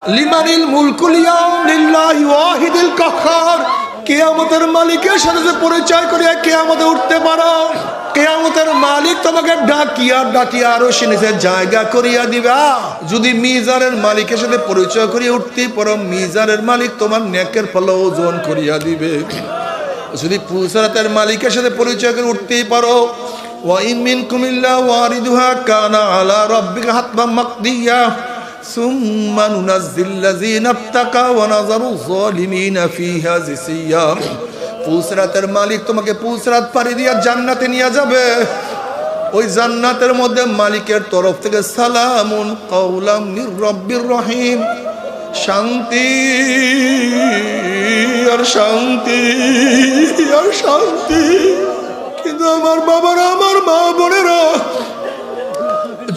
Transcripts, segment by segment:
লিমানিল মুলকুল ইয়াউম লিল্লাহি ওয়াহিদিল কাহ্হার। কিয়ামতের মালিকের সাথে যে পরিচয় করিয়া কিয়ামতে উঠতে পারো, কিয়ামতের মালিক তোমাকে ডাকিয়া ডাকিয়া আরো সে নিচে জায়গা করিয়া দিবা। যদি মিজানের মালিকের সাথে পরিচয় করিয়া উঠতে পারো, মিজানের মালিক তোমার নেকের পাল্লা ওজন করিয়া দিবে। যদি পুলসারাতের মালিকের সাথে পরিচয় করে উঠতেই পারো, ওয়া ইন মিনকুম ইল্লা ওয়ারিদুহা কানা আলা রাব্বিকা হাতমান মাকদিয়া সুম্মা নুনাজ্জিল্লাযিনা ইত্তাকা ওয়া নাযারুয যালিমিনা ফিহা জিসিয়া। পুলসারাতের মালিক তোমাকে পুলসারাত পাড়ি দিয়া জান্নাতে নিয়ে যাবে। ওই জান্নাতের মধ্যে মালিকের তরফ থেকে সালামুন কাওলাম মির রাব্বির রহিম, শান্তি আর শান্তি আর শান্তি। কিন্তু আমার বাবারা, আমার মা বোনেরা,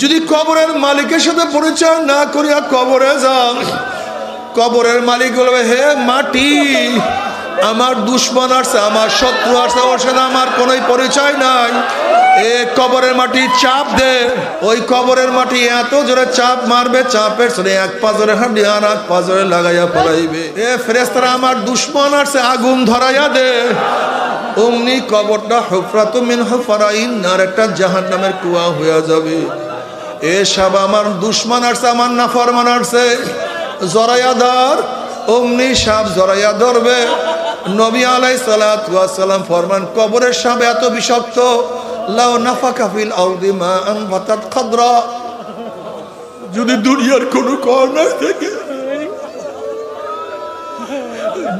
যদি কবরের মালিকের সাথে পরিচয় না করিয়া কবরে যান, কবরের মালিক বলবে, হে মাটি, আমার দুশ্মন আসছে, আমার শত্রু আসছে, ওর সাথে আমার কোনো পরিচয় নাই। এ কবরের মাটি চাপ দে। ওই কবরের মাটি এত জোরে চাপ মারবে, চাপের সরে এক পাজরে হাঁটি আর এক পাজরে লাগাইয়া পড়াইবে। এ ফেরেশতারা, আমার দুশ্মন আসছে, আগুন ধরাইয়া দে। অমনি কবরটা হুফরাতুম মিন হুফারাইন নার, একটা জাহান্নামের কুয়া হইয়া যাবে। এ সব আমার দুশ্মন আসছে, আমার নাফরমান আসছে, জরাইয়া ধর। অমনি সাপ জরাইয়া ধরবে। নবী আলাইহিস সালাতু ওয়াস সালাম ফরমান, কবরের সাপ এত বিষাক্ত, লাউ নাফাকা ফিল আরদি মা আনবাতাত খাদরা। যদি দুনিয়ার কোনো কর্নার থেকে,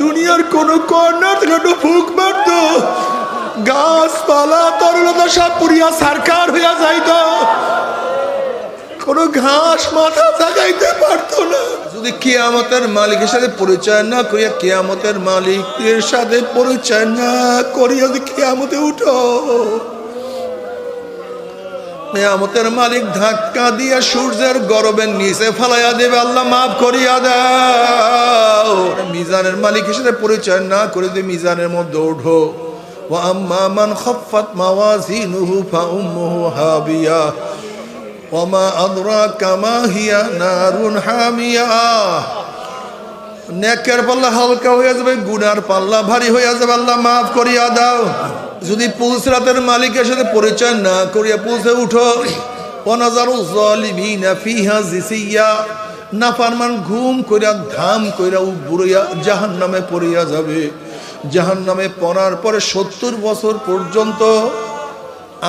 দুনিয়ার কোনো কর্নার থেকে একটু ফুঁক মারত, গাছপালা তরলতা সব পুরিয়া সারকার হইয়া যাইত, কোনো ঘাস মাথা জাগাইতে পারতো না। যদি কিয়ামতের মালিকের সাথে পরিচয় না করিয়া, কিয়ামতের মালিকের সাথে পরিচয় না করিয়া যদি কিয়ামতে উঠো, কিয়ামতের মালিক ধাক্কা দিয়া সূর্যের গরবের নিচে ফালাইয়া দেবে। আল্লাহ মাফ করিয়া দাও। মিজানের মালিকের সাথে পরিচয় না করে দিয়ে মিজানের মধ্যে উঠো। ওয়া আম্মা মান খাফফাত মাওয়াজিনুহু ফাউম্মুহু হাবিয়া ওয়া মা আদরাকা মা হিয়া নারুন হামিয়া। নেকের পাল্লা হালকা হয়ে যাবে, গুনার পাল্লা ভারী হয়ে যাবে। আল্লাহ মাফ করিয়া দাও। যদি পুলসরাতের মালিকের সাথে পরিচয় না করিয়া পুলসে উঠো, ওয়ানাজারু যালিমিনা ফিহা জিসিয়া, নাফরমান ঘুম কইরা ধাম কইরা বুড়িয়া জাহান্নামে পড়িয়া যাবে। জাহান্নামে পড়ার পরে 70 বছর পর্যন্ত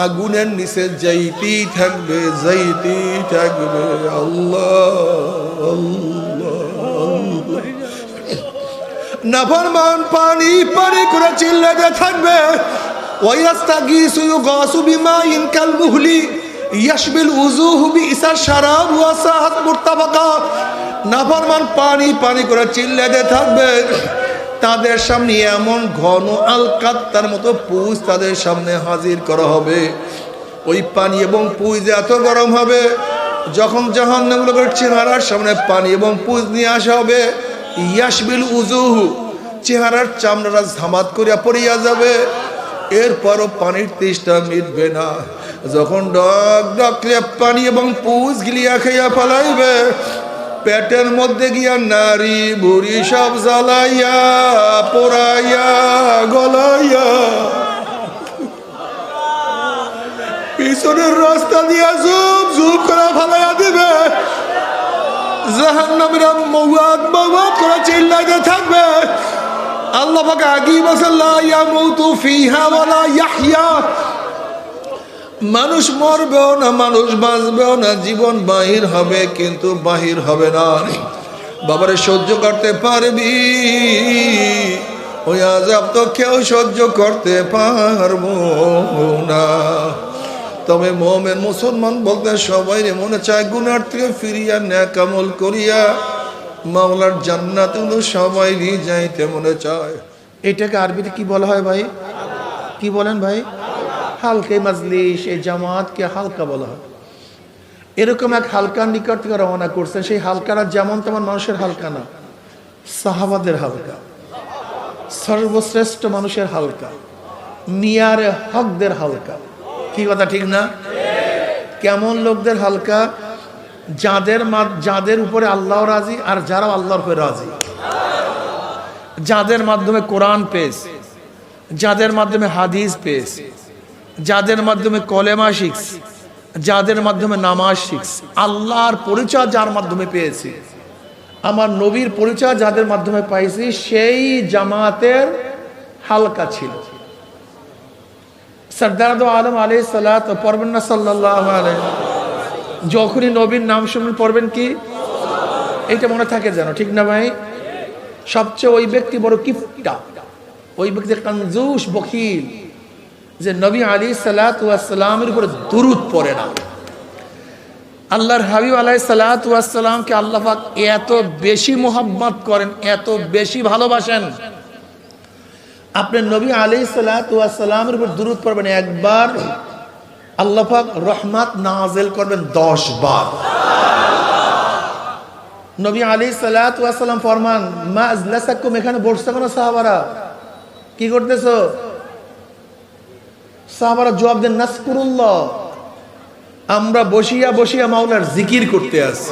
আগুনের নিচে যাইতেই থাকবে, যাইতেই থাকবে। আল্লাহ আল্লাহ। নাফরমান পানি পানি করে চিল্লাতে থাকবে। ওয়ায়াস্তাগীসু ইউগাসু বিমাইন কালমুহলি ইয়াশবিল উযুহু বিইসা শারাব ওয়া সাহাত মুরতাফাকা। নাফরমান পানি পানি করে চিল্লাতে থাকবে। তাদের সামনে এমন ঘন আলকাত্তার মতো পুঁজ তাদের সামনে হাজির করা হবে। ওই পানি এবং পুঁজ এত গরম হবে, যখন জাহান্নামীদের চেহারার সামনে পানি এবং পুঁজ নিয়ে আসা হবে, ইয়াশবিল উযুহু, চেহারার চামড়াটা ঝামাত করিয়া পড়িয়া যাবে। এরপরও পানির তেষ্টা মিটবে না। যখন ডক ডক পানি এবং পুঁজ গিলিয়া খাইয়া ফেলাইবে, পেটের মধ্যে গিয়া নারী বুড়ি সব জ্বালাইয়া পোড়াইয়া গলাইয়া পিছনের রাস্তা দিয়া জুপ জুপ করে ফেলাইয়া দিবে। জাহান্নামীরা মওয়াত মওয়াত করে চিল্লাইতে থাকবে। আল্লাহ পাক আগেই বলেছেন, লা ইয়ামুতু ফিহা ওয়ালা ইয়াহইয়া। মানুষ মরবেও না, মানুষ বাঁচবেও না, জীবন বাহির হবে কিন্তু বাহির হবে না। বাবারে সহ্য করতে পারবি? ওই আযাব তো কেউ সহ্য করতে পারবো না। তবে মুমিন মুসলমান বলতে সবাই মনে চায় গুনার থেকে ফিরিয়া নেক আমল করিয়া মাওলার জান্নাতে সবাই যাইতে মনে চায়। এটাকে আরবিতে কি বলা হয় ভাই? কি বলেন ভাই? হালকা মাজলিস, এই জামাতকে হালকা বলা হয়। এরকম এক হালকার নিকট থেকে রওনা করছেন। সেই হালকারা যেমন তেমন মানুষের হালকা না, সাহাবাদের হালকা, সর্বশ্রেষ্ঠ মানুষের হালকা, মিয়ারে হকদের হালকা। কি কথা ঠিক না? কেমন লোকদের হালকা? যাদের উপরে আল্লাহ রাজি আর যারা আল্লাহর উপরে রাজি, যাদের মাধ্যমে কোরআন পেয়েছে, যাদের মাধ্যমে হাদিস পেয়েছে, যাদের মাধ্যমে কলেমা শিখছে, যাদের মাধ্যমে নামাজ শিখছে, আল্লাহর পরিচয় যার মাধ্যমে পেয়েছি, আমার নবীর পরিচয় যাদের মাধ্যমে পাইছি, সেই জামাতের হালকা ছিল। সরদার দো আলম আলাইহিস সালাত পড়বেন না সাল্লাল্লাহু আলাইহি, যখনই নবীর নাম শুনবেন পড়বেন কি? এইটা মনে থাকে যেন, ঠিক না ভাই? সবচেয়ে ওই ব্যক্তি বড় কিফটা, ওই ব্যক্তি কনজুস বখিল যে নবী আলাইহিস সালাতু ওয়াস সালামের উপরে দুরূদ পড়ে না। আল্লাহর হাবিব আলাইহিস সালাতু ওয়াস সালামকে আল্লাহ পাক এত বেশি মোহাব্বত করেন, এত বেশি ভালোবাসেন, আপনি নবী আলাইহিস সালাতু ওয়াস সালামের উপর দুরূদ পড়বেন একবার, আল্লাহ পাক রহমত নাযিল করবেন 10 বার। নবী আলাইহিস সালাতু ওয়াস সালাম ফরমান, মা আজলাসাকুম, এখানে বসছো কেন সাহাবারা, কি করতেছো? সাহাবারা জবাব দেন, নাসকুরুল্লাহ, আমরা বসিয়া বসিয়া মাওলার জিকির করতে আছি।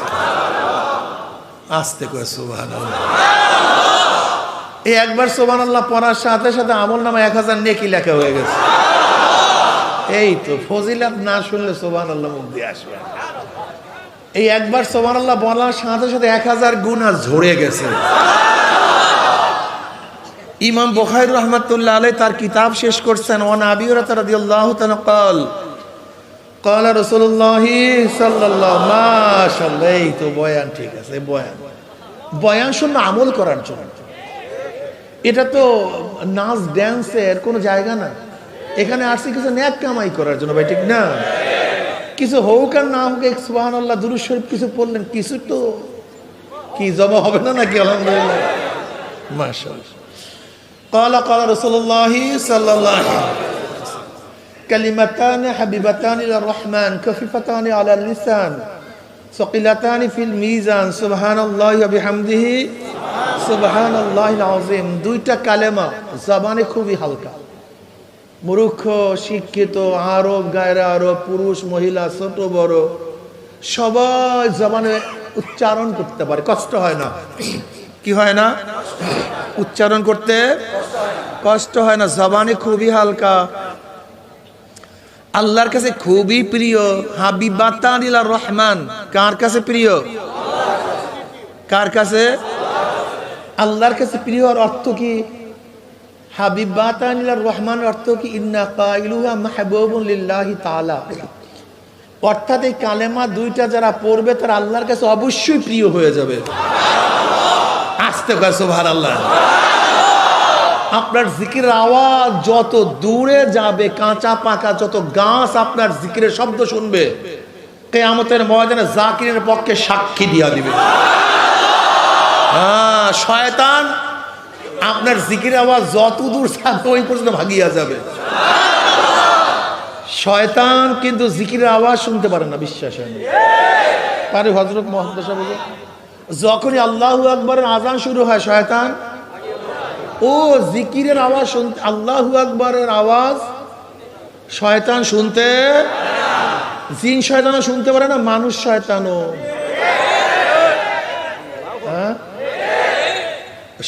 আস্তে করে সুবহানাল্লাহ। এই একবার সুবহানাল্লাহ পড়ার সাথে সাথে আমলনামা 1000 নেকি লেখা হয়ে গেছে। এই তো ফজিলত না শুনলে সুবহানাল্লাহ মুখ দিয়ে আসবে। এই একবার সুবহানাল্লাহ বলার সাথে সাথে 1000 গুনাহ ঝরে গেছে। ইমাম বুখারী রাহমাতুল্লাহ আলাইহি তার কিতাব শেষ করছেন, ওয়া আবি হুরায়রা রাদিয়াল্লাহু তাআলা قال قال রাসূলুল্লাহ সাল্লাল্লাহু, মাশাআল্লাহ। এই তো বয়ান, ঠিক আছে, বয়ান শুনে আমল করার জন্য। এটা তো নাচ ড্যান্সের কোনো জায়গা না, এখানে আসছে কিছু নেক কামাই করার জন্য ভাই, ঠিক না? কিছু হোক আর না হোক, সুবহানাল্লাহ দুরূদ শরীফ কিছু পড়লেন, কিছু তো কি জমা হবে না নাকি? আলহামদুলিল্লাহ, মাশাআল্লাহ। قال قال رسول الله صلى الله عليه وسلم كلمتان حبيبتان الى الرحمن خفيفتان على اللسان ثقيلتان في الميزان سبحان الله وبحمده سبحان الله العظيم। দুইটা কালেমা জবানে খুবই হালকা, মূর্খ শিক্ষিত আরব গায়রা আরব, পুরুষ মহিলা ছোট বড় সবাই জবানে উচ্চারণ করতে পারে, কষ্ট হয় না। কি হয় না? উচ্চারণ করতে কষ্ট হয় না, জবানে খুবই হালকা, আল্লাহর কাছে খুবই প্রিয়। হাবিবাতান ইলার রহমান, কার কাছে প্রিয়? কার কাছে? আল্লাহর কাছে প্রিয়। আর অর্থ কি? হাবিবাতান ইলার রহমান অর্থ কি? ইন্না কাইলুহা মাহবুবুন লিল্লাহি তাআলা, অর্থাৎ এই কালেমা দুইটা যারা পড়বে তারা আল্লাহর কাছে অবশ্যই প্রিয় হয়ে যাবে। আস্তে করে সুবহানাল্লাহ। আপনার জিকিরের আওয়াজ যত দূরে যাবে, কাঁচা পাকা যত গাছ আপনার জিকিরের শব্দ শুনবে, কিয়ামতের ময়দানে জাকিরের পক্ষে সাক্ষী দিয়া দিবে। শয়তান আপনার জিকিরের আওয়াজ যত দূর যাবে ওই পর্যন্ত ভাগিয়া যাবে। শয়তান কিন্তু জিকিরের আওয়াজ শুনতে পারে না, বিশ্বাস হয় না। পারে হযরত মুহাম্মদ সাহেব যখনই আল্লাহু আকবরের আজান শুরু হয়, শয়তান ও জিকিরের আওয়াজ শুনতে, আল্লাহু আকবরের আওয়াজ শয়তান শুনতে, জিন শয়তানও শুনতে পারে না, মানুষ শয়তানও।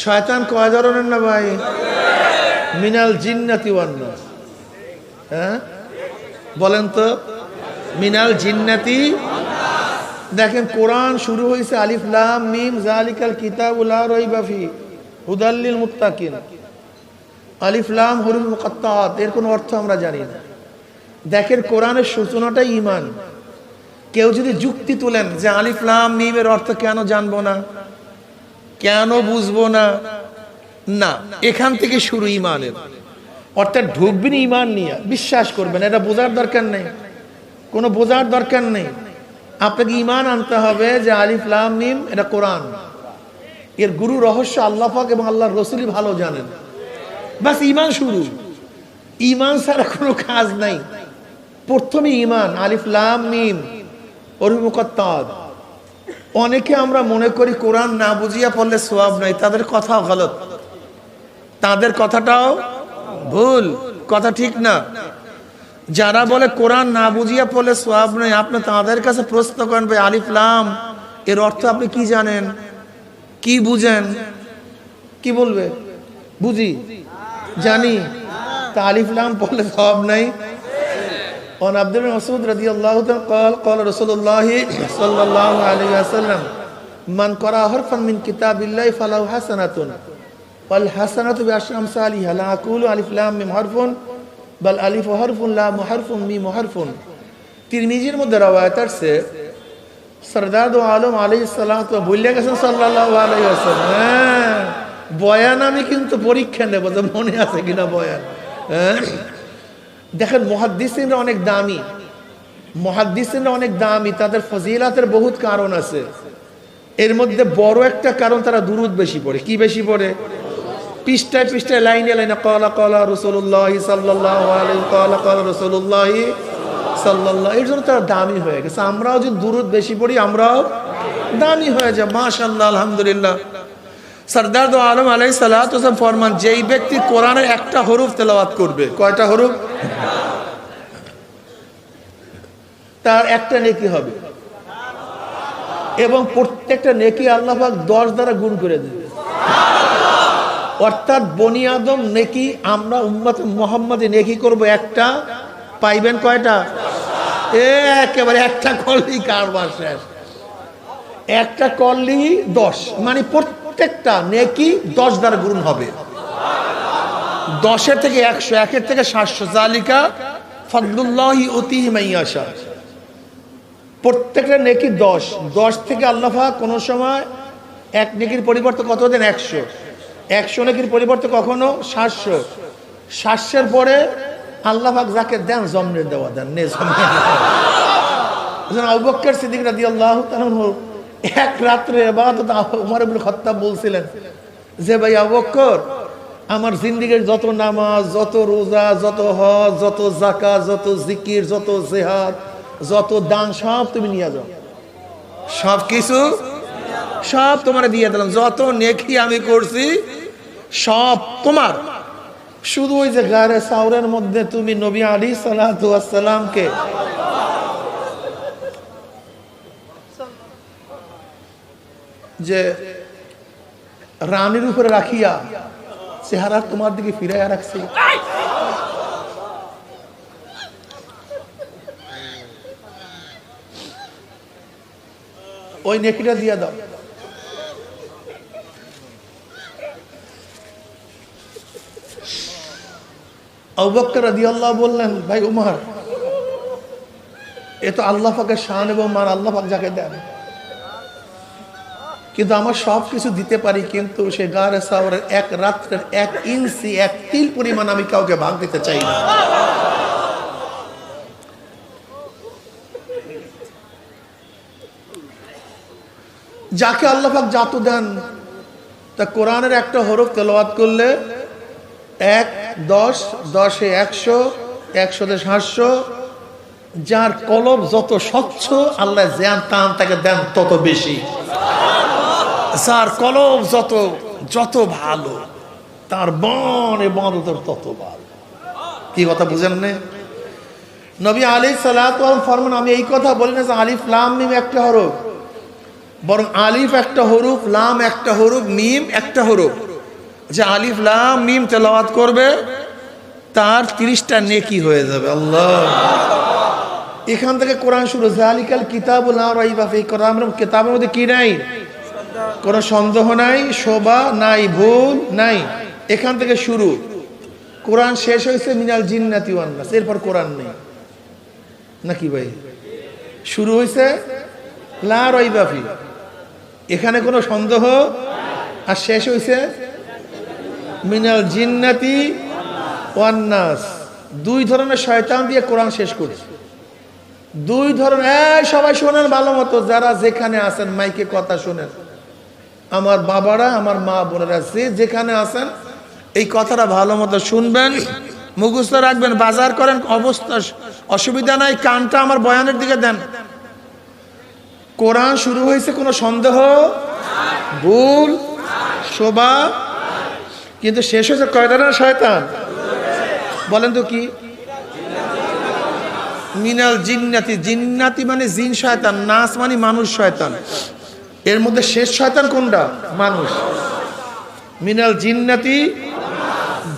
শয়তান কয় ধরনের না ভাই? মিনাল জিন্নাতি ওয়ান নাস। হ্যাঁ বলেন তো, মিনাল জিন্নাতি। দেখেন কোরআন শুরু হয়েছে আলিফ লাম মিম যালিকাল কিতাবু লা রাইবা ফি হুদাল লিল মুত্তাকিন। আলিফ লাম হুরুফ মুকাত্তাআত, এর কোনো অর্থ আমরা জানি না। দেখেন কোরআনের সূচনাটাই ঈমান। কেউ যদি যুক্তি তোলেন যে আলিফ লাম মিমের অর্থ কেন জানবো না, কেন বুঝবো না, না, এখান থেকে শুরু ঈমানের। অর্থাৎ ঢুকবেন ঈমান নিয়ে, বিশ্বাস করবেন, এটা বোঝার দরকার নেই, কোনো বোঝার দরকার নেই। আপনাকে ঈমান আনতে হবে যে আলিফ লাম মিম এটা কোরআন, এর গুরু রহস্য আল্লাহ পাক এবং আল্লাহর রাসূলই ভালো জানেন। বাস ঈমান শুরু, ঈমান ছাড়া কোনো কাজ নাই। প্রথমে ঈমান, আলিফ লাম মিম হুরুফ মুকাত্তাআত। অনেকে আমরা মনে করি কোরআন না বুঝিয়া পড়লে সওয়াব নাই, তাদের কথাও গলত, তাদের কথাটাও ভুল, কথা ঠিক না। যারা বলে কোরআন না বুঝিয়া পড়লে সওয়াব নেই, আপনি তাদের কাছে প্রশ্ন করেন, ভাই আলিফ লাম এর অর্থ আপনি কি জানেন, কি বুঝেন? কি বলবে? বুঝি, জানি। তা আলিফ লাম পড়লে সওয়াব নাই? ওয়ান আব্দুল মাসউদ রাদিয়াল্লাহু তাআলা قال قال رسول الله صلى الله عليه وسلم من قرأ حرفا من كتاب الله فله حسنة والحسنة بعشر أمثالها لا أقول ألف لام ميم حرف بل ألف حرف لام حرف ميم حرف। তিরমিজির মধ্যে রওয়ায়াত আছে সরদার দো আলম আলাইহিস সালাতু বলে গেছেন সাল্লাল্লাহু আলাইহি ওয়াসাল্লাম, বয়ান আমি কিন্তু পরীক্ষা নেব যে মনে আছে কিনা বয়ান। দেখেন মুহাদ্দিসিনরা অনেক দামি, মুহাদ্দিসিনরা অনেক দামি, তাদের ফজিলাতের বহুত কারণ আছে। এর মধ্যে বড় একটা কারণ তারা দুরূদ বেশি পড়ে। কি বেশি পড়ে? পৃষ্ঠায় পৃষ্ঠায় লাইনে লাইনে ক্বালা ক্বালা রাসূলুল্লাহ সাল্লাল্লাহু আলাইহি ক্বালা ক্বালা রাসূলুল্লাহ সাল্লাল্লাহু, এর জন্য তারা দামি হয়ে গেছে। আমরাও যদি দুরূদ বেশি পড়ি আমরাও দামি হয়ে যায়। মাশাআল্লাহ, আলহামদুলিল্লাহ। সরদার দো আলম আলাইহিস সালাতু ওয়াস সালাম ফরমান, যেই ব্যক্তি কোরআনের একটা হরফ তেলাওয়াত করবে, কয়টা হরফ? তার একটা নেকি হবে এবং প্রত্যেকটা নেকি আল্লাহ পাক 10 দ্বারা গুণ করে দেবে। অর্থাৎ বনি আদম নেকি, আমরা উম্মত মুহাম্মাদি নেকি করব একটা, পাইবেন কয়টা? একেবারে একটা করলেই কারবার শেষ। একটা করলেই 10, মানে প্রত্যেকটা নেকি 10 দ্বারা গুণ হবে। 10 থেকে 100, 1 থেকে 700, জালিকা ফাদলুল্লাহি ইউতিহি মাইয়াশা। প্রত্যেকটা নেকি 10, 10 থেকে আল্লাহ পাক কোন সময় এক নেকির পরিবর্তে কত দেন? 100, 100 নেকির পরিবর্তে কখনো 700, 700 পরে আল্লাহ পাক যাকে দেন জমনের দেওয়া দেন, নে জমনের। আবু বকর সিদ্দিক রাদিয়াল্লাহু তাআলা এক রাত্রে ইবাদত ওমর ইবনে খাত্তাব বলছিলেন যে, ভাই আবু বকর, আমার জিন্দেগীর যত নামাজ, যত রোজা, যত হজ, যত যাকাত, যত জিকির, যত জিহাদ, যত দান সব তুমি নিয়ে যাও, সব কিছু সব তোমার দিয়ে দিলাম, যত নেকি আমি করছি সব তোমার। শুধু ওই যে গারে সাউরের মধ্যে তুমি নবী আলাইহিস সালাতু ওয়াস সালামকে যে রানীর উপরে রাখিয়া চেহারা তোমার দিকে ফিরাইয়া রাখছি, ওই নেকিটা দিয়া দাও। আবু বকর রাদিয়াল্লাহু বললেন, ভাই উমর, এ তো আল্লাহ পাকের শান এবং মান, আল্লাহ পাক যাকে দেন, কিন্তু আমার সব কিছু দিতে পারি, কিন্তু সে গারে সাওরের এক রাত্রের 1 ইঞ্চি 1 তিল পরিমাণ আমি কাউকে ভাগ দিতে চাই না। যাকে আল্লাহ পাক জাতু দেন, তা কোরআনের একটা হরফ তেলাওয়াত করলে 1, 10, 10-এ 100, 100-তে 700, যার কলব যত স্বচ্ছ আল্লাহ জ্ঞান তান তাকে দেন তত বেশি। যার কলব যত ভালো তার মন ইবাদতের তত ভালো। কি কথা বুঝেন না? নবী আলাইহিস সালাতু ওয়াস সালাম ফরমান, আমি এই কথা বলি না যে আলিফ লাম মিম একটা হরফ, বরং আলিফ একটা হরফ, লাম একটা হরফ, মিম একটা হরফ। যে আলিফ লাম মিম তেলাওয়াত করবে তার 30টা নেকি হয়ে যাবে। আল্লাহ, এখান থেকে কোরআন শুরু। যালিকাল কিতাবু লা রাইবা ফীহি, কোরআনের কিতাবের মধ্যে কি নাই? কোনো সন্দেহ নাই, শোভা নাই, ভুল নাই। এখান থেকে শুরু। কোরআন শেষ হয়েছে মিনাল জিন্নাতি ওয়ান নাস, এরপর কোরআন নেই নাকি ভাই? শুরু হয়েছে লা রাইবা ফীহি, এখানে কোনো সন্দেহ, আর শেষ হয়েছে মিনাল জিন্নাতি ওয়ান নাস। 2 ধরনের শয়তান দিয়ে কোরআন শেষ করেছে। 2 ধরনের। সবাই শোনেন ভালো মতো, যারা যেখানে আছেন মাইকে কথা শোনেন, আমার বাবারা, আমার মা বোনেরা, যেখানে আছেন এই কথাটা ভালো মতো শুনবেন, মুখস্থ রাখবেন, বাজার করেন, অবস্থা অসুবিধা নাই, কানটা আমার বয়ানের দিকে দেন। কোরআন শুরু হয়েছে কোনো সন্দেহ, ভুল, শোভা, কিন্তু শেষ হয়েছে কয়টা না শয়তান? বলেন তো কি? মিনাল জিন্নাতি, জিন্নাতি মানে জিন শয়তান, নাস মানে মানুষ শয়তান। এর মধ্যে শেষ শয়তান কোনটা? মানুষ। মিনাল জিন্নাতি,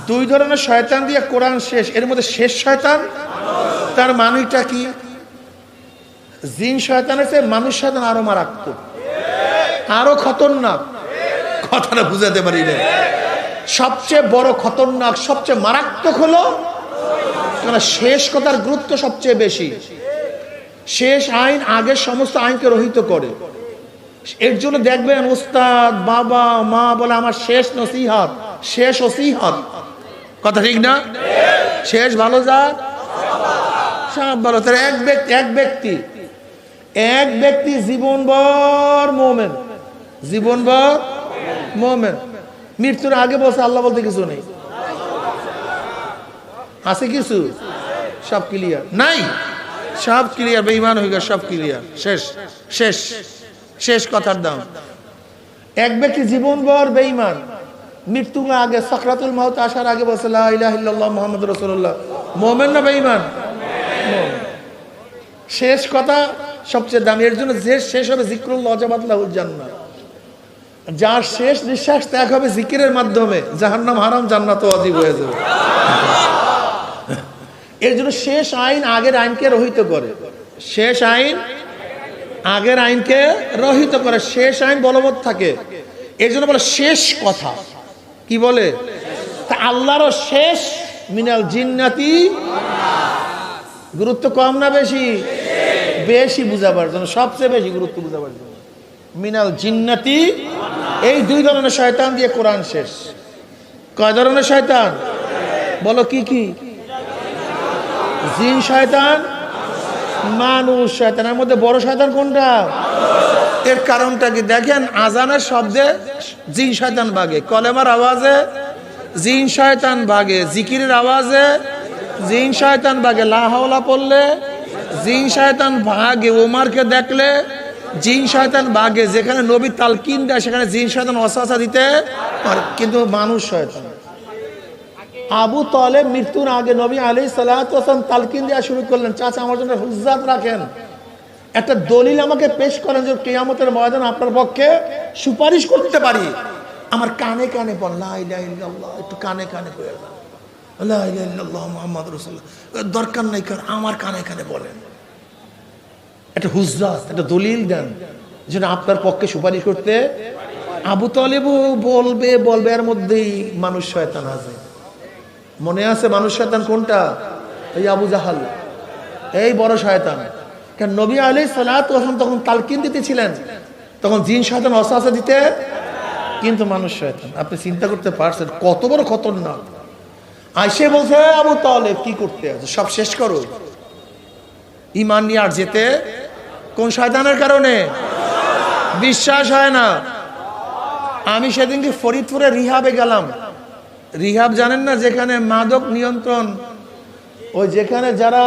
দুই ধরনের শয়তান দিয়ে কোরআন শেষ, এর মধ্যে শেষ শয়তান। তার মানেটা কি? জিন শয়তানের চেয়ে মানুষ শয়তান আরো মারাত্মক, আরো খতরনাক। কথাটা বুঝাতে পারি না। সবচেয়ে বড় খতরনাক, সবচেয়ে মারাত্মক হলো শেষ কথার গুরুত্ব সবচেয়ে বেশি। শেষ আইন আগের সমস্ত আইনকে রহিত করে। এর জন্য দেখবেন উস্তাদ, বাবা, মা বলে আমার শেষ নসিহত, শেষ ওসিহত। কথা ঠিক না? শেষ ভালো যাক সব ভালো। তার এক ব্যক্তি জীবনভর মোমেন, জীবনভর মোমেন, মৃত্যুর আগে বলছে আল্লাহ বলতে কিছু নেই। আছে কিছু? সব ক্লিয়ার নাই, সব ক্লিয়ার। বেঈমান হয়ে গেছে, সব ক্লিয়ার, শেষ শেষ শেষ কথার দাম। এক ব্যক্তি জীবনভর বেঈমান, মৃত্যুর আগে সাকরাতুল মাউত আসার আগে বলছে লা ইলাহা ইল্লাল্লাহ মুহাম্মাদুর রাসূলুল্লাহ। মুমিন না বেঈমান? শেষ কথা সবচেয়ে দামি। এর জন্য যে শেষ হবে যিকরুল্লাহ ওয়াজাবাত লাহুল জান্নাহ। যার শেষ নিঃশ্বাস ত্যাগ হবে জিকিরের মাধ্যমে, জাহান্নাম হারাম, জান্নাত ওয়াজিব হয়ে যাবে। এর জন্য শেষ আইন আগের আইনকে রহিত করে। শেষ আইন আগের আইনকে রহিত করে, শেষ আইন বলবৎ থাকে। এর জন্য বলে শেষ কথা। কি বলে? তা আল্লাহরও শেষ মিনাল জিন্নাতি। গুরুত্ব কম না বেশি? বেশি বুঝাবার জন্য, সবচেয়ে বেশি গুরুত্ব বুঝাবার জন্য। মিনাল জিন্নাতি, এই দুই ধরনের শয়তান দিয়ে কোরআন শেষ। কয় ধরনের শয়তান বলো? কি কি? জিন শয়তান, মানুষ শয়তান। এর মধ্যে বড় শয়তান কোনটা? এর কারণটা কি দেখেন, আজানের শব্দে জিন শয়তান ভাগে, কলেমার আওয়াজে জিন শয়তান ভাগে, জিকিরের আওয়াজে জিন শয়তান ভাগে, লা হাওলা পড়লে জিন শয়তান ভাগে, ওমরকে দেখলে জিন শয়তান ভাগে, যেখানে নবী তালকিন দেয় সেখানে জিন শয়তান ওয়াসওয়াসা দিতে পারে। কিন্তু মানুষ শয়তান। আবু তালেব মৃত্যুর আগে নবী আলাইহিস সালাতু ওয়াস সালাম তালকিন দেওয়া শুরু করলেন, চাচা আমার জন্য হুজ্জাত রাখেন, একটা দলিল আমাকে পেশ করেন যে কিয়ামতের ময়দানে আপনার পক্ষে সুপারিশ করতে পারি। আমার কানে কানে বল লা ইলাহা ইল্লাল্লাহ, একটু কানে কানে কয়ে দাও লা ইলাহা ইল্লাল্লাহ মুহাম্মাদুর রাসূলুল্লাহ। দরকার নাই, কারণ আমার কানে কানে বলেন, একটা হুজ্জাত, একটা দলিল দেন যেন আপনার পক্ষে সুপারিশ করতে। আবু তালেবও বলবে বলবে, এর মধ্যেই মানুষ শয়তান আছে। মনে আছে মানুষ শয়তান কোনটা? এই আবু জাহাল, এই বড় শয়তান। কারণ নবী আলাইহিস সালাতু ওয়াস সালাম তখন তালকিন দিতেছিলেন, তখন জিন শয়তান ওয়াসওয়াসা দিতে, কিন্তু মানুষ শয়তান। আপনি চিন্তা করতে পারছেন কত বড় খতরনাক। আইসে বলছে আবু তালেব কি করতে আছে, সব শেষ করো। ঈমান নিয়ে আর যেতে, কোন শয়তানের কারণে? বিশ্বাস হয় না। আমি সেদিনকে ফরিদপুরে রিহাবে গেলাম। রিহাব জানেন না, যেখানে মাদক নিয়ন্ত্রণ, ওই যেখানে যারা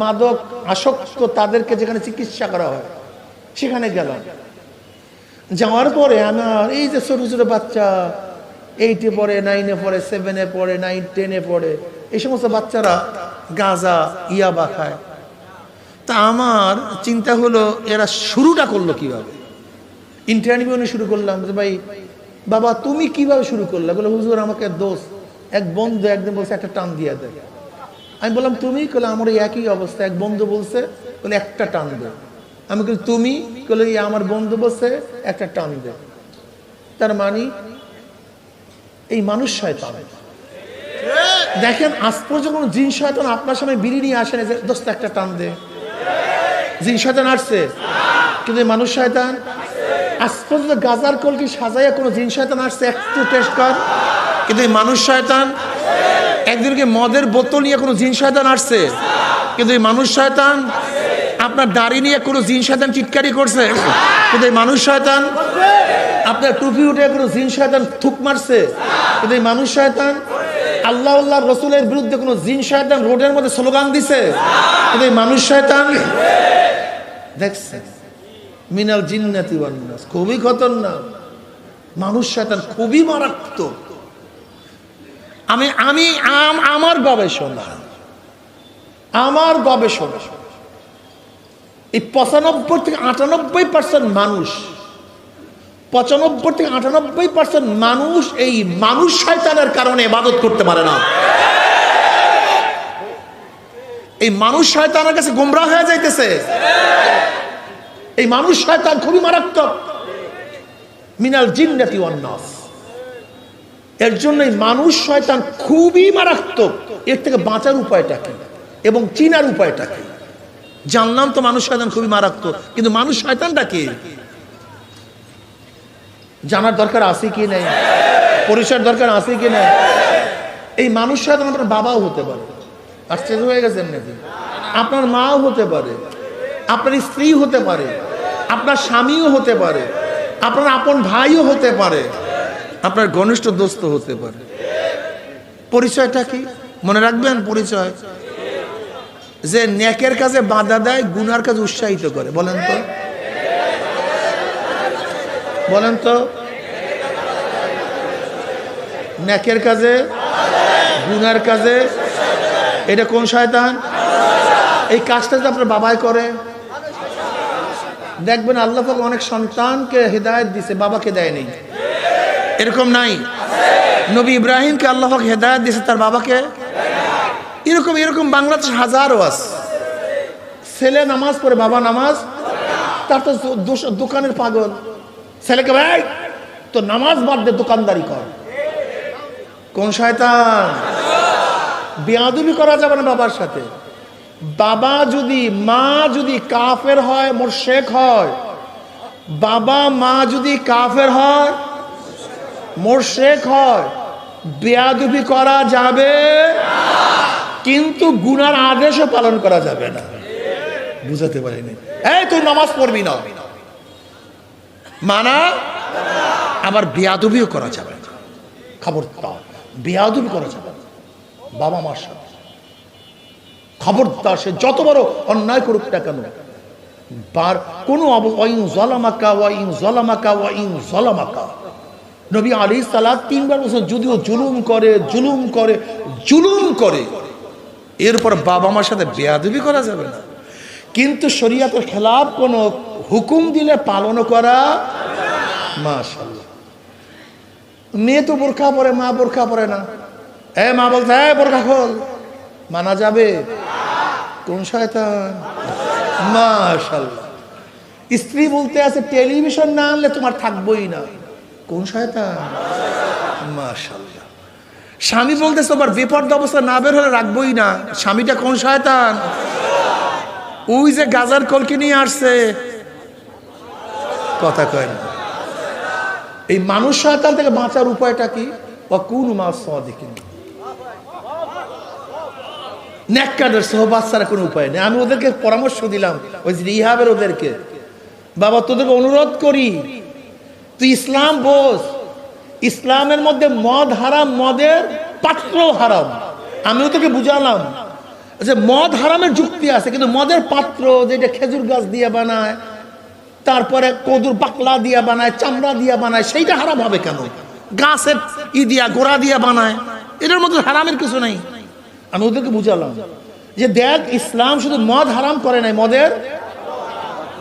মাদক আসক্ত তাদেরকে যেখানে চিকিৎসা করা হয়, সেখানে গেলাম। যাওয়ার পরে আমার এই যে ছোট ছোট বাচ্চা, 8-এ পড়ে, 9-এ পড়ে, 7-এ পড়ে, 9, 10-এ পড়ে, এই সমস্ত বাচ্চারা গাঁজা ইয়াবা খায়। তা আমার চিন্তা হলো এরা শুরুটা করলো কিভাবে। ইন্টারভিউ নিয়ে শুরু করলাম যে ভাই বাবা তুমি কিভাবে শুরু করলে? বলে হুজুর আমাকে দোস্ত এক বন্ধু একদিন বলছে একটা টান দিয়ে দেয়। আমি বললাম তুমি? বলে আমার একই অবস্থা, এক বন্ধু বলছে বলে একটা টান দে। আমি বলি তুমি? বলে আমার বন্ধু বলছে একটা টান দে। তার মানে এই মানুষ শয়তান। দেখেন আজ পর্যন্ত কোনো জিন শয়তান আপনার সামনে বিড়ি নিয়ে আসেন যে দোস্ত একটা টান দে। জিন শয়তান আসছে, কিন্তু মানুষ শয়তান আজ পর্যন্ত গাজার কলকি সাজাইয়া কোনো জিন শয়তান আসছে? একটু টেস্ট কর। কিন্তু এই মানুষ শয়তান। একদিনকে মদের বোতল নিয়ে কোনো জিন শয়তান আসছে? কিন্তু এই মানুষ শয়তান। আপনার দাড়ি নিয়ে কোনো জিন শয়তান চিৎকারি করছে? কিন্তু এই মানুষ শয়তান। আপনার টুপি উঠে কোনো জিন শয়তান থুক মারছে? কিন্তু এই মানুষ শয়তান। আল্লাহ আল্লাহ রসুলের বিরুদ্ধে কোনো জিন শয়তান রোডের মধ্যে স্লোগান দিছে? কিন্তু এই মানুষ শয়তান। দেখছেন মিনাল জিন্নাতি ওয়ান নাস, খুবই খতরনাক। মানুষ শয়তান খুবই মারাত্মক। আমার গবেষণা এই 95 থেকে 98% মানুষ, 95 থেকে 98% মানুষ এই মানুষ শয়তানের কারণে ইবাদত করতে পারে না। এই মানুষ শয়তানের কাছে গোমরাহ হয়ে যাইতেছে। এই মানুষ শয়তান খুবই মারাত্মক, মিনাল জিন্নাতি ওয়ান নাস। এর জন্য এই মানুষ শয়তান খুবই মারাত্মক। এর থেকে বাঁচার উপায়টা কি এবং চিনার উপায়টা কি? জানলাম তো মানুষ শয়তান খুবই মারাত্মক, কিন্তু মানুষ শয়তানটা কি জানার দরকার আছে কি নেই? পরিচয়ের দরকার আছে কি নেই? এই মানুষ শয়তান আপনার বাবাও হতে পারে, আশ্চর্য হয়ে গেছেন নাকি? আপনার মাও হতে পারে, আপনার স্ত্রী হতে পারে, আপনার স্বামীও হতে পারে, আপনার আপন ভাইও হতে পারে, আপনার ঘনিষ্ঠ দোস্ত হতে পারে। পরিচয়টা কি মনে রাখবেন? পরিচয় যে নেকের কাজে বাধা দেয়, গুনার কাজে উৎসাহিত করে। বলেন তো, বলেন তো, নেকের কাজে গুনার কাজে, এটা কোন শয়তান? এই কাজটা যে আপনার বাবাই করে, দেখবেন আল্লাহ পাক অনেক সন্তানকে হেদায়েত দিছে, বাবাকে দেয়নি। এরকম নাই? নবী ইব্রাহিমকে আল্লাহ পাক হেদায়েত দিছে, তার বাবাকে। এরকম এরকম বাংলাদেশ হাজারো আছে। ছেলে নামাজ পড়ে, বাবা নামাজ, তার তো দোকানের পাগল। ছেলেকে ভাই তো নামাজ বাদ দে, দোকানদারি কর। কোন শয়তান? বেয়াদবি করা যাবে না বাবার সাথে। বাবা যদি, মা যদি কাফের হয়, মুশরিক হয়, বাবা মা যদি কাফের হয়, মুশরিক হয়, বেয়াদবি করা যাবে, কিন্তু গুনার আদেশও পালন করা যাবে না। বুঝাতে পারিনি? এই তুই নামাজ পড়বি না মানা, আবার বেয়াদবিও করা যাবে না। খবরদার, বেয়াদবি করা যাবে না বাবা মার সাথে। খবরদার, সে যত বড় অন্যায় করুক না কেন, কোনো নবী আলাইহিস সালাত 3 বার বলেছেন, যদিও জুলুম করে, জুলুম করে, জুলুম করে, এরপর বাবা মার সাথে বেয়াদবি করা যাবে না। কিন্তু শরীয়তের খেলাফ কোন হুকুম দিলে পালন করা। মাশাআল্লাহ, মেয়ে তো বোরকা পরে, মা বোরকা পরে না। মা বলতে বোরকা খোল, মানা যাবে? কোন শয়তান? মাশাআল্লাহ। স্ত্রী বলতে আছে টেলিভিশন না আনলে তোমার থাকবোই না। কোন শয়তান? মাশাআল্লাহ। স্বামী বলতেছে তোমার বেপরদা অবস্থা না বের হলে রাখবোই না। স্বামীটা কোন শয়তান? ওই যে গাজার কলকি নিয়ে আসছে, কথা কয় না। এই মানুষ শয়তান থেকে বাঁচার উপায়টা কি? ওয়াকুনু মা'আস সাদিকিন। নেককারদের সোহবত ছাড়া কোনো উপায় নেই। আমি ওদেরকে পরামর্শ দিলাম, ওই যে রিহাবের ওদেরকে, বাবা তোদেরকে অনুরোধ করি, তুই ইসলাম বোঝ। ইসলামের মধ্যে মদ হারাম, মদের পাত্র হারাম। আমি ওদেরকে বুঝালাম যে মদ হারামের যুক্তি আছে, কিন্তু মদের পাত্র যেটা খেজুর গাছ দিয়ে বানায়, তারপরে কদুর বাকলা দিয়া বানায়, চামড়া দিয়া বানায়, সেইটা হারাম হবে কেন? গাছের দিয়া গোড়া দিয়া বানায়, এটার মধ্যে হারামের কিছু নাই। আমি ওদেরকে বুঝালাম যে দেখ, ইসলাম শুধু মদ হারাম করে নাই,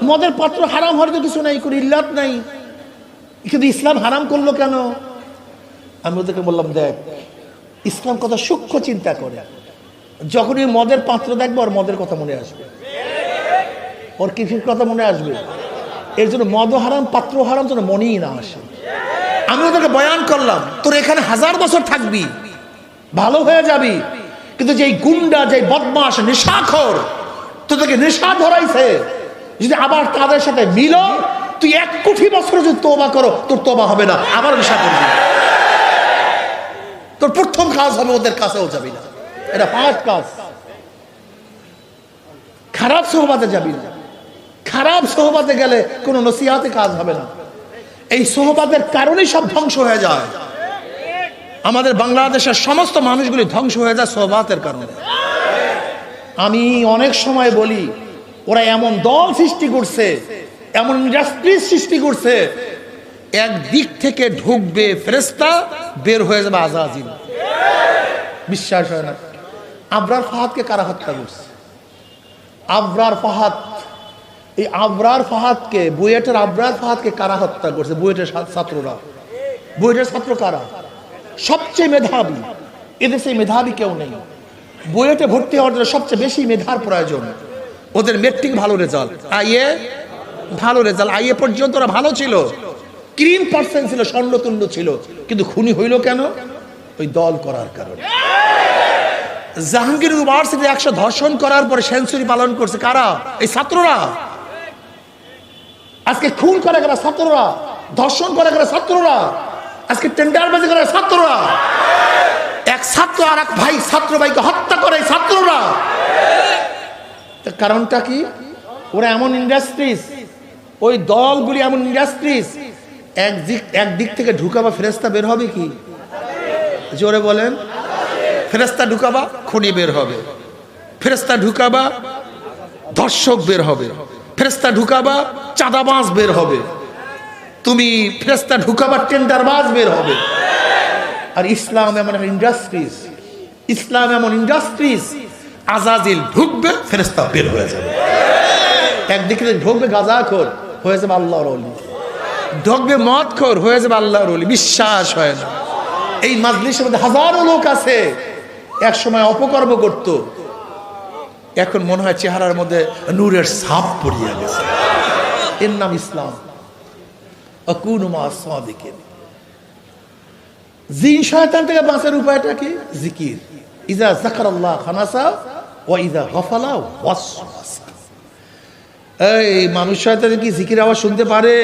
মদের পাত্র হারাম হওয়ার তো কিছু নাই, কোনো ইল্লাত নাই, কিন্তু ইসলাম হারাম করলো কেন? আমি ওদেরকে বললাম, দেখ, ইসলাম কত সূক্ষ্ম চিন্তা করে। যখনই মদের পাত্র দেখবো, ওর মদের কথা মনে আসবে, ওর কিসের কথা মনে আসবে। এর জন্য মদ হারাম, পাত্র হারাম যেন মনেই না আসে। আমি ওদেরকে বয়ান করলাম, তোর এখানে 1000 বছর থাকবি, ভালো হয়ে যাবি, কিন্তু যেই গুন্ডা, যেই বদমাশ, নেশাখোর তোদেরকে নেশা ধরাইছে, যদি আবার তাদের সাথে মিলো, তুই 1 কোটি বছর যদি তওবা করো, তোর তওবা হবে না, আবার নেশা করবি। তোর প্রথম কাজ হবে ওদের কাছেও যাবি না। এটা 5 কাজ। খারাপ সোহবাতে যাবি না। খারাপ সোহবাতে গেলে কোনো নসিহাতে কাজ হবে না। এই সোহবাতের কারণেই সব ধ্বংস হয়ে যায়। আমাদের বাংলাদেশের সমস্ত মানুষগুলি ধ্বংস হয়ে যায় সোহবাতের কারণে। আমি অনেক সময় বলি, ওরা এমন দল সৃষ্টি করছে, এমন ইন্ডাস্ট্রি সৃষ্টি করছে, একদিক থেকে ঢুকবে ফেরেশতা, বের হয়ে যাবে আযাজিল। বিশ্বাস হয় না? আবরার ফাহাদকে কারা হত্যা করছে? আবরার ফাহাদ এই আবরার ফাহাদকে, বুয়েটের আবরার ফাহাদকে কারা হত্যা করছে? বুয়েটের ছাত্ররা। বুয়েটের ছাত্র কারা? সবচেয়ে মেধাবী। এদেশে মেধাবী কেউ নেই। বুয়েটে ভর্তি হওয়ার জন্য সবচেয়ে বেশি মেধার প্রয়োজন। ওদের মেট্রিক ভালো রেজাল্ট, আইএ ভালো রেজাল্ট, আইএ পর্যন্ত ওরা ভালো ছিল, ক্রিম পার্সেন্ট ছিল, স্বর্ণতুল্য ছিল, কিন্তু খুনি হইল কেন? ওই দল করার কারণে। জাহাঙ্গীর ইউনিভার্সিটি 100 ধর্ষণ করার পরে সেঞ্চুরি পালন করছে কারা? এই ছাত্ররা। আজকে খুন করে কারা? ছাত্ররা। ধর্ষণ করে কারা? ছাত্ররা। আজকে টেন্ডারবাজি করে ছাত্ররা। এক ছাত্র আর এক ভাই ছাত্র ভাইকে হত্যা করে ছাত্ররা। কারণটা কি? ওরা এমন ইন্ডাস্ট্রিজ, ওই দলগুলি এমন ইন্ডাস্ট্রিজ, একদিক থেকে ঢুকাবা ফেরেস্তা বের হবে কি? জোরে বলেন। ফেরেস্তা ঢুকাবা খুনি বের হবে, ফেরেস্তা ঢুকাবা ধর্ষক বের হবে, ফেরেস্তা ঢুকাবা চাঁদাবাজ বের হবে, তুমি ফেরেস্তা ঢুকাবা টেন্ডারবাজ বের হবে। আর ইসলাম এমন ইন্ডাস্ট্রিজ, ইসলাম এমন ইন্ডাস্ট্রিজ, আজাজিল ঢুকবে ফেরেস্তা বের হয়ে যাবে। একদিকে ঢুকবে গাঁজাখোর, হয়ে যাবে আল্লাহর ওলি, ঢুকবে মদখোর, হয়ে যাবে আল্লাহর ওলি। বিশ্বাস হয় না। এই মাজলিসের মধ্যে হাজারো লোক আছে এক সময় অপকর্ম করত, এখন মনে হয় চেহারার মধ্যে নূরের ছাপ পড়িয়া গেছে। এর নাম ইসলাম। আকুনু মা'আস সাদিকিন। জিন শয়তান থেকে বাঁচার উপায়টা কি? জিকির। ইজা যাকারাল্লাহ খানাসা ওয়া ইজা গাফালা ওয়াসওয়াসা। এই মানুষ শয়তান কি জিকির আওয়াজ শুনতে পারে?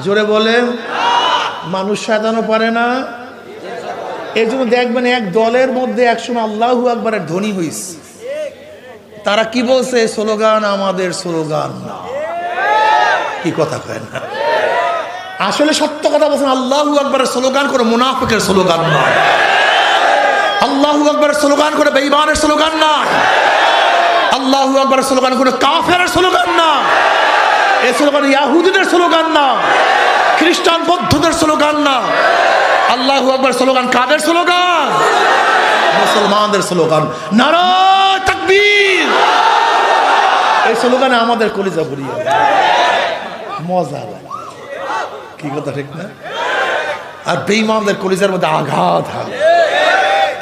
জোরে বলেন। মানুষ শয়তানও পারে না। এই জন্য দেখবেন এক দলের মধ্যে একসময় আল্লাহু আকবারের ধ্বনি হইছে, তারা কি বলছে? স্লোগান আমাদের স্লোগান না। কি কথা কয় না? আসলে সত্য কথা বলছেন। আল্লাহু আকবারের স্লোগান করে মুনাফিকের স্লোগান না। আল্লাহু আকবারের স্লোগান করে বেঈমানের স্লোগান না। আল্লাহু আকবারের স্লোগান করে কাফেরের স্লোগান না। এই স্লোগান ইহুদিদের স্লোগান না, খ্রিস্টান বৌদ্ধদের স্লোগান না। আল্লাহু আকবার স্লোগান কাদের স্লোগান? মুসলমানদের স্লোগান। নারায়ে তাকবীর। এই স্লোগানে আমাদের কলিজা ভরিয়ে মজা লাগে। কি কথা ঠিক না? আর বেঈমানদের কলিজার মধ্যে আঘাত হয়।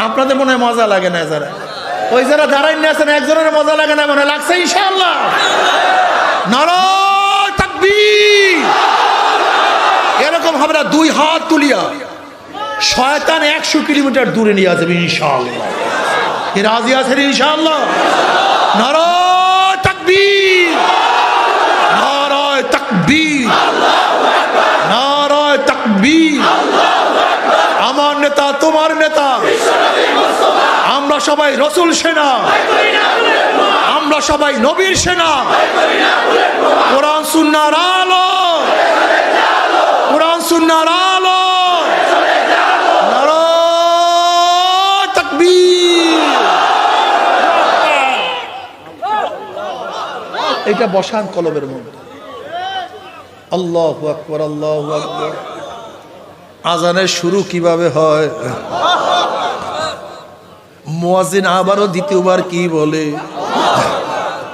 আপনাদের মনে হয় মজা লাগে না? যারা ওই যারা দাঁড়াই না আছেন, একজনের মজা লাগে না মনে লাগছে? ইনশাআল্লাহ। নারায়ে তাকবীর। এরকম হবে না, দুই হাত তুলিয়া শয়তান 100 কিলোমিটার দূরে নিয়ে যাবে ইনশাআল্লাহ। কি রাজি আছেন ইনশাআল্লাহ? নারায়ে তাকবীর, নারায়ে তাকবীর, নারায়ে তাকবীর। আমার নেতা, তোমার নেতা, আমরা সবাই রাসূল সেনা, আমরা সবাই নবীর সেনা। কোরআন সুন্নাহর আলো, কোরআন সুন্নাহর আলো। এটা বসান কলবের মধ্যে। আল্লাহু আকবার, আল্লাহু আকবার। আজানের শুরু কিভাবে হয়? মুয়াজ্জিন আবারও দ্বিতীয়বার কি বলে?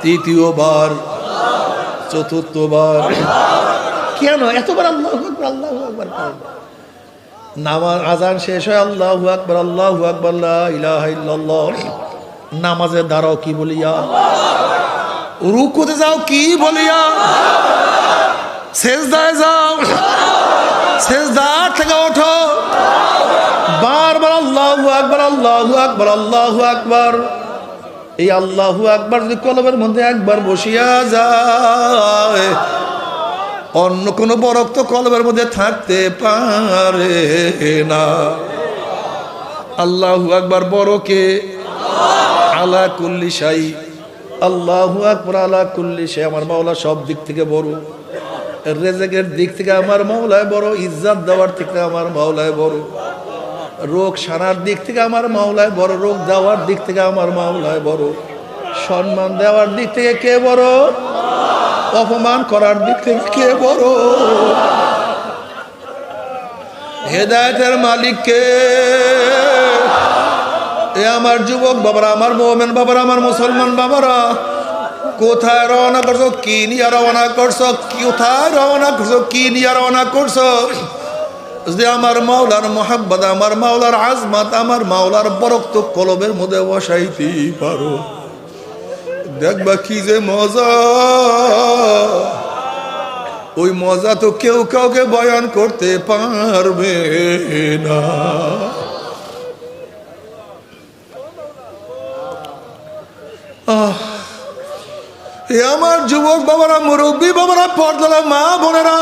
তৃতীয়বার, চতুর্থবার। কেন এতবার আল্লাহু আকবার, আল্লাহু আকবার? নামাজ আজান শেষ হয় আল্লাহু আকবার, আল্লাহু আকবার, লা ইলাহা ইল্লাল্লাহ। নামাজে দাঁড়াও কি বলিয়া? রুকুতে যাও কি বলিয়া? সেজদায় যাও, সেজদা থেকে ওঠো বারবার আল্লাহু আকবার, আল্লাহু আকবার, আল্লাহু আকবার। এই আল্লাহু আকবার যদি কলবের মধ্যে একবার বসিয়া যায়, অন্য কোনো বরকত তো কলবের মধ্যে থাকতে পারে না। আল্লাহু আকবার বড়কে আলা কুল্লি শাই। আল্লাহু আকবার আলা কুল্লি শাই। আমার মাওলা সব দিক থেকে বড়, রেজেকের দিক থেকে আমার মাওলায় বড়, ইজ্জত দেওয়ার দিক থেকে আমার মাওলায় বড়, রোগ সারার দিক থেকে আমার মাওলায় বড়, রোগ দেওয়ার দিক থেকে আমার মাওলায় বড়, সম্মান দেওয়ার দিক থেকে কে বড়? অপমান করার দিক থেকে কে বড়? হেদায়েতের মালিক কে? এ আমার যুবক বাবারা, আমার মুমিন বাবারা, আমার মুসলমান বাবারা, কোথায় রওনা করছো, কি নিয়ে রওনা করছো, কোথায় রওনা করছো, কি নিয়ে রওনা করছো? যদি আমার মাওলার মোহাব্বত, আমার মাওলার আজমত, আমার মাওলার বরকত কলবের মধ্যে বসাইতে পারো, দেখবা কি যে মজা। ওই মজা তো কেউ কাউকে বয়ান করতে পারবে না। আমার যুবক বাবারা, মুরব্বী বাবারা, পর্দালা মা বোনেরা,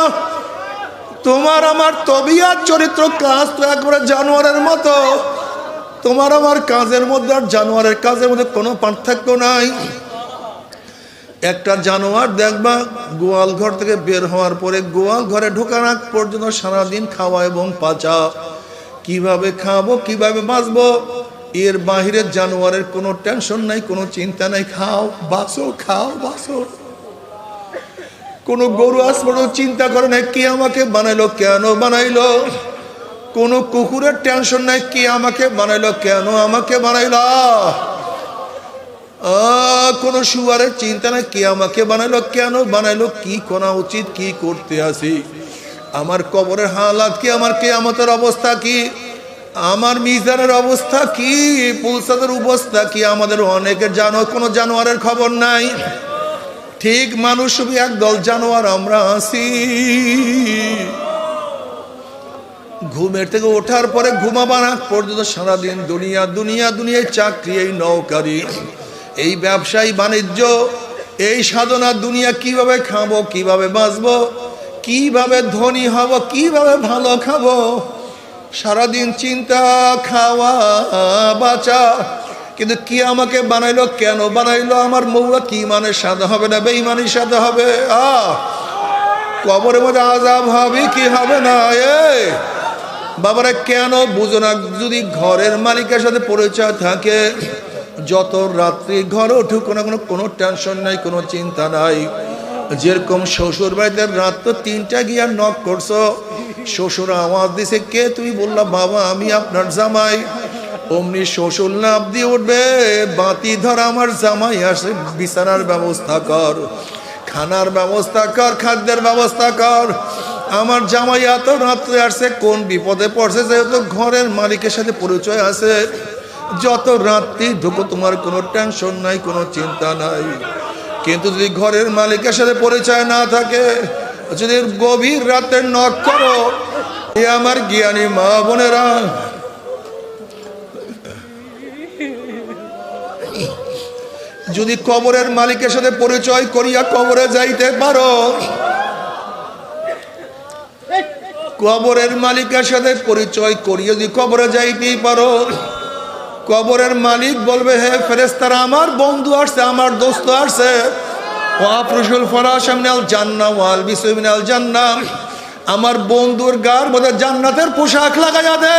তোমার আমার তবিয়ত চরিত্র কাজ তো একবারে জানোয়ারের মতো। তোমার আমার কাজের মধ্যে আর জানোয়ারের কাজের মধ্যে কোনো পার্থক্য নাই। একটা জানোয়ার দেখবা গোয়াল ঘর থেকে বের হওয়ার পরে গোয়াল ঘরে ঢোকার আগ পর্যন্ত সারাদিন খাওয়া এবং পাচা, কিভাবে খাবো, কিভাবে বাঁচবো, এর বাহিরে জানোয়ারের কোনো টেনশন নাই, কোনো চিন্তা নাই। খাও বাঁচো, খাও বাঁচো। কোনো গরু আজ পর্যন্ত চিন্তা করে না কে আমাকে বানাইলো, কেন বানাইলো। কোনো কুকুরের টেনশন নাই কে আমাকে বানাইলো, কেন আমাকে বানাইলো। কোনো শুয়ারের চিন্তা নাই কে আমাকে বানাইলো, কেন বানাইলো, কি করা উচিত, কি করতে আসি। আমার কবরের হালাত কি, আমার কিয়ামতের অবস্থা কি, আমার মিজানের অবস্থা কি, পুলসাদের অবস্থা কি, আমাদের অনেকের কোনো জানোয়ারের খবর নাই। ঠিক মানুষ একদল জানোয়ার আমরা আছি। ঘুমের থেকে ওঠার পরে ঘুমাবার আগ পর্যন্ত সারাদিন দুনিয়া দুনিয়া দুনিয়ায় চাকরি, এই নৌকারি, এই ব্যবসায়ী বাণিজ্য, এই সাধনা, দুনিয়া কিভাবে খাবো, কিভাবে বাঁচবো, কিভাবে ধনী হব, কিভাবে ভালো খাবো, সারাদিন চিন্তা, খাওয়া বাঁচা। কিন্তু কি আমাকে বানাইলো, কেন বানাইলো, আমার মৌলা কি ইমানের সাথে হবে না বেঈমানের সাথে হবে। কবরের মধ্যে আযাব হবে কি হবে না। বাবারা কেন বুঝো না? যদি ঘরের মালিকের সাথে পরিচয় থাকে, যত রাত্রি ঘরে উঠুক না কোনো টেনশন নাই, কোনো চিন্তা নাই। যেরকম শ্বশুর বাড়িতে রাত তো 3টা গিয়া নক করছো, শ্বশুর আওয়াজ দিছে কে, তুমি বললা বাবা আমি আপনার জামাই। অমনি শ্বশুর লাভ দিয়ে উঠবে, বাতি ধর আমার জামাই আসে, বিছানার ব্যবস্থা কর, খানার ব্যবস্থা কর, খাদ্যের ব্যবস্থা কর। আমার জামাই এত রাত্রে আসছে, কোন বিপদে পড়ছে, যেহেতু ঘরের মালিকের সাথে পরিচয় আছে, যত রাত্রি ঢুকো তোমার কোনো টেনশন নাই, কোনো চিন্তা নাই। কিন্তু যদি ঘরের মালিকের সাথে পরিচয় না থাকে, যদি গভীর রাতে নক করো, আমার জ্ঞানী মা বোনেরা, যদি কবরের মালিকের সাথে পরিচয় করিয়া কবরে যাইতে পারো, কবরের মালিকের সাথে পরিচয় করিয়া যদি কবরে যাইতেই পারো, কবরের মালিক বলবে হে ফেরেশতারা, আমার বন্ধু আসছে, আমার দোস্ত আসছে, ওয়াফরুশুল ফরাশ মিনাল জান্নাহ ওয়াল বিসু মিনাল জান্নাহ, আমার বন্ধুর গার মধ্যে জান্নাতের পোশাক লাগাইয়া দে,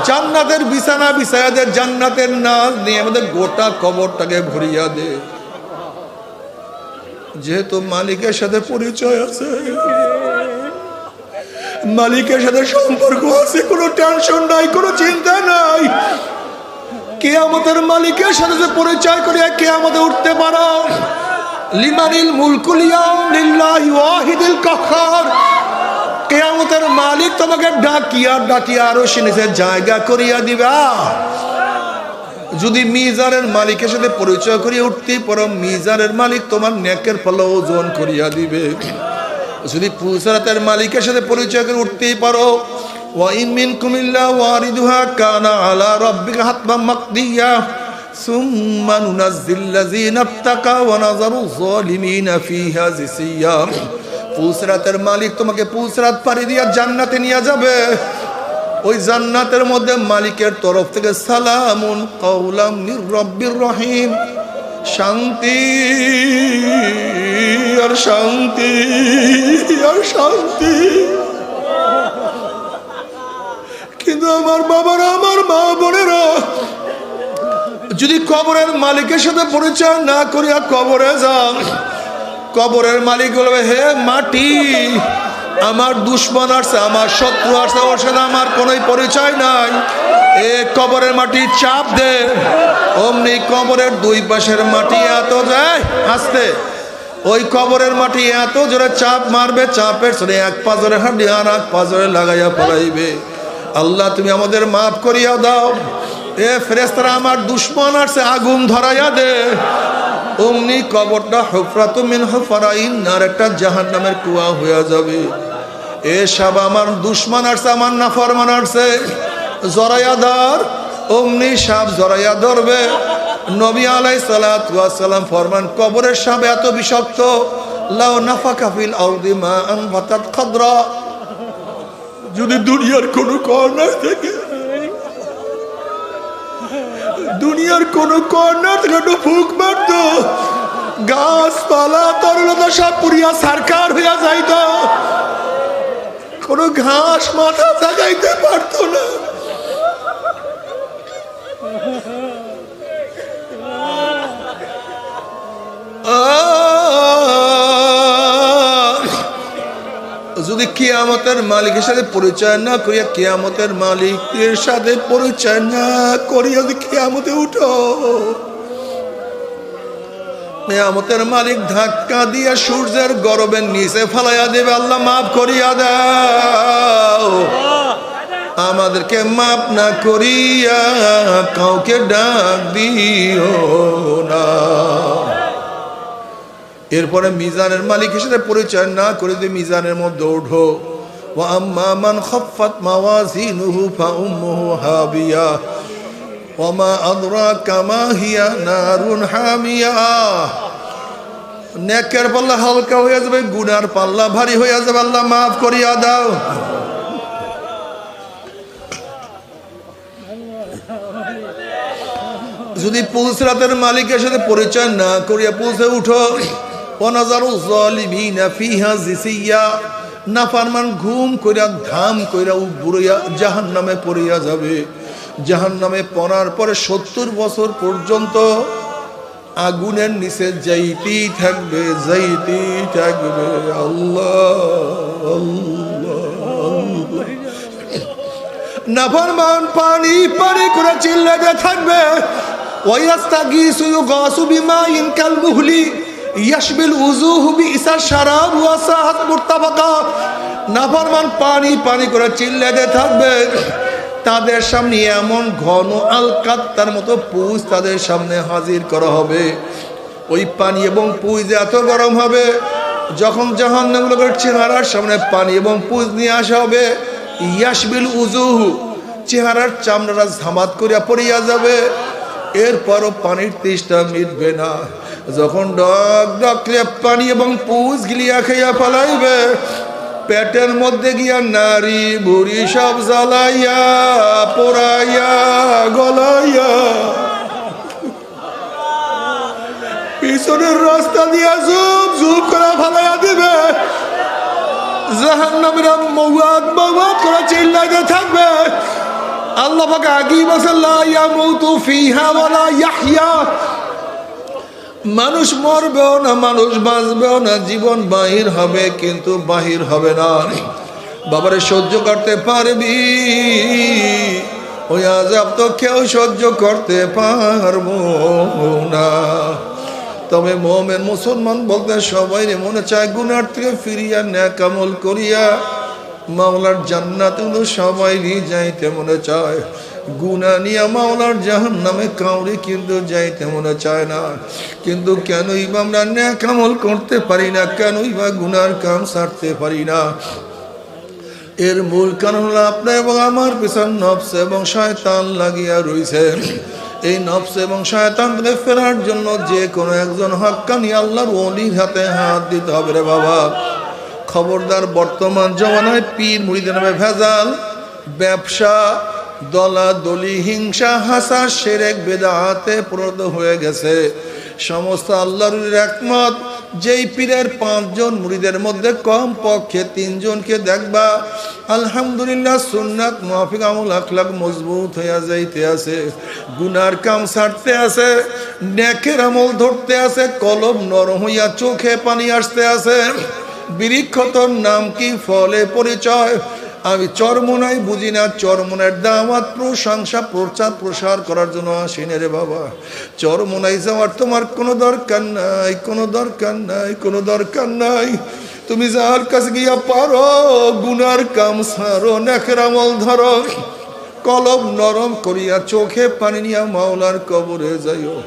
জান্নাতের বিছানা বিছাইয়া দে, জান্নাতের নাজ নিয়ে আমাদের গোটা কবরটাকে ভরিয়া দে। যেহেতু মালিকের সাথে পরিচয় আছে, মালিকের সাথে সম্পর্ক আছে, কোনো টেনশন নাই, কোনো চিন্তা নাই। কিয়ামতের মালিকের সাথে যে পরিচয় করিয়া কিয়ামতে উঠতে পারো। লিমানিল মুলকুল ইয়াউম লিল্লাহি ওয়াহিদিল কাহ্হার। কিয়ামতের মালিক তোমাকে ডাকিয়া ডাকিয়া আরশে নিচে জায়গা করিয়া দিবা। যদি মিজানের মালিকের সাথে পরিচয় করিয়া উঠতে পারো, মিজানের মালিক তোমার নেকের পাল্লা ওজন করিয়া দিবে। যদি পুলসারাতের মালিকের সাথে পরিচয় করে উঠতেই পারো, ওয়া ইন মিনকুম ইল্লা ওয়ারিদুহা কানা আলা রাব্বিকা হাতমান মাকদিয়া সুম্মা নুনাজ্জিল লাযিনা ইত্তাকা ওয়া নাযারু যালিমিনা ফিহা জিসিয়া। পুলসারাতের মালিক তোমাকে পুলসারাত পাড়ি দিয়া জান্নাতে নিয়ে যাবে। ওই জান্নাতের মধ্যে মালিকের তরফ থেকে সালামুন কাওলাম মির রাব্বির রহিম, শান্তি আর শান্তি আর শান্তি। কিন্তু আমার বাবারা, আমার মা বোনেরা, যদি কবরের মালিকের সাথে পরিচয় না করিয়া কবরে যান, কবরের মালিক বলবে হে মাটি, আমার দুশ্মন আসছে, আমার শত্রু আসছে, ওর সাথে আমার কোনো পরিচয় নাই, এ কবরের মাটি চাপ দে, অমনি কবরের দুই পাশের মাটি এত যায় আস্তে, ওই কবরের মাটি এত জোরে চাপ মারবে, চাপের সরে এক পাজরে হাঁটি আর এক পাজরে লাগাইয়া পড়াইবে। আল্লাহ তুমি আমাদের মাফ করিয়া দাও। এ ফেরেশতারা আমার দুশ্মন আসছে, আগুন ধরাইয়া দে। অমনি কবরটা হুফরাতু মিন হুফারাইন নার, একটা জাহান্নামের কুয়া হইয়া যাবে। এ সব আমার দুশ্মন আসছে, আমার নাফরমান আসছে, জরাইয়া ধর। অমনি সাপ জরাইয়া ধরবে। নবী আলাইহিস সালাতু ওয়াস সালাম ফরমান, কবরের সাপ এত বিষাক্ত, লাউ নাফাকা ফিল আরদি মা আনবাতাত খাদরা, যদি দুনিয়ার কোনো কর্নার থেকে, দুনিয়ার কোন কর্নার থেকে একটু ফুক মারত, গাছপালা তরলতা সব পুরিয়া সারকার হইয়া যাইত, কোন ঘাস মাথা জাগাইতে পারত না। যদি কিয়ামতের মালিকের সাথে পরিচয় না করিয়া, কিয়ামতের মালিকের সাথে পরিচয় না করিয়া যদি কিয়ামতে উঠো, কিয়ামতের মালিক ধাক্কা দিয়া সূর্যের গরবের নিচে ফালাইয়া দেবে। আল্লাহ মাফ করিয়া দাও, আমাদেরকে মাফ না করিয়া কাউকে ডাক দিও না। এরপরে মিজানের মালিকের সাথে পরিচয় না করে দিয়ে মিজানের মধ্যে ওঠো। ওয়া আম্মা মান খাফফাত মাওয়াজিনুহু ফাউম্মুহু হাবিয়া ওয়া মা আদরাকা মা হিয়া নারুন হামিয়া। নেকের পাল্লা হালকা হয়ে যাবে, গুনার পাল্লা ভারী হয়ে যাবে। আল্লাহ মাফ করিয়া দাও। যদি পুলসরাতের মালিকের সাথে পরিচয় না করিয়া পৌঁছে উঠো, নাফরমান ঘুম কইরা ঘাম কইরা বুড়িয়া জাহান্নামে পড়িয়া যাবে। জাহান্নামে পড়ার পরে 70 বছর পর্যন্ত আগুনের নিচে যাইতেই থাকবে, যাইতেই থাকবে। আল্লাহ আল্লাহ। নাফরমান পানি পানি করে চিল্লাতে থাকবে। ওয়ায়াস্তাগীসু ইউগাসু বিমাইন কালমুহলি ইয়াশবিল উযুহু বিইসা শারাব ওয়া সাহাত মুরতাফাকা। নাফরমান পানি পানি করে চিল্লাতে থাকবে। তাদের সামনে এমন ঘন আলকাত্তার মতো পুঁজ তাদের সামনে হাজির করা হবে। ওই পানি এবং পুঁজ এত গরম হবে, যখন জাহান্নামীদের চেহারার সামনে পানি এবং পুঁজ নিয়ে আসা হবে, ইয়াশবিল উযুহু, চেহারার চামড়াটা ঝামাত করিয়া পড়িয়া যাবে। এরপরও পানির তৃষ্ণা মিটবে না। যখন ডক ডক পানি এবং পুঁজ গিলিয়া খাইয়া ফেলাইবে, পেটের মধ্যে গিয়া নারী বুড়ি সব জ্বালাইয়া পোড়াইয়া গলাইয়া পিছনের রাস্তা দিয়া জুপ জুপ করে ফেলাইয়া দিবে। জাহান্নামীরা মওয়াত মওয়াত করে চিল্লাইতে থাকবে। আল্লাহ পাক আগেই বলেছেন, লা ইয়ামুতু ফিহা ওয়ালা ইয়াহইয়া। মানুষ মরবেও না, মানুষ বাঁচবেও না, জীবন বাহির হবে কিন্তু বাহির হবে না। বাবারে সহ্য করতে পারবি? ওই আযাব তো কেউ সহ্য করতে পারবো না। তবে মুমিন মুসলমান বলতে সবাই মনে চায় গুনার থেকে ফিরিয়া নেক আমল করিয়া মাওলার জান্নাতে সবাইরই যাইতে মনে চায়। গুনাহ নিয়ে মাওলার জাহান্নামে কাউরি কিন্তু যাইতে মনে চায় না। কিন্তু কেনই বা আমরা নেক আমল করতে পারি না, কেনই বা গুনার কাম ছাড়তে পারি না? এর মূল কারণ হলো আপনার এবং আমার পিছন নফস এবং শয়তান লাগিয়া রয়েছে। এই নফস এবং শয়তানকে ফেরার জন্য যে কোনো একজন হক্কানি আল্লাহর ওলির হাতে হাত দিতে হবে রে বাবা। খবরদার, বর্তমান জমানায় পীর মুরিদের নামে ভেজাল, ব্যবসা, দলাদলি, হিংসা, হাসাদ, শিরক, বিদআতে পরিণত হয়ে গেছে। সমস্ত আল্লাহর একমত যেই পীরের 5 জন মুরিদের মধ্যে কম পক্ষে 3 জনকে দেখবা আলহামদুলিল্লাহ সুন্নাত মুআফিক আমল আখলাক মজবুত হইয়া যাইতে আছে, গুনার কাম ছাড়তে আছে, নেকের আমল ধরতে আছে, কলব নরম হইয়া চোখে পানি আসতে আছে। বৃক্ষ তোর নাম কি, ফলে পরিচয়, আমি চরমোনাই বুঝি না, চরমোনার দাওয়াত প্রশংসা প্রচার প্রসার করার জন্য আসিনি রে বাবা। চরমোনাই যাওয়ার তোমার কোনো দরকার নাই, কোনো দরকার নাই, কোনো দরকার নাই। তুমি যার কাছে গিয়া পারো গুনার কাম সারো, নেকের আমল ধরো, কলব নরম করিয়া চোখে পানি নিয়া মাওলার কবরে যাইও।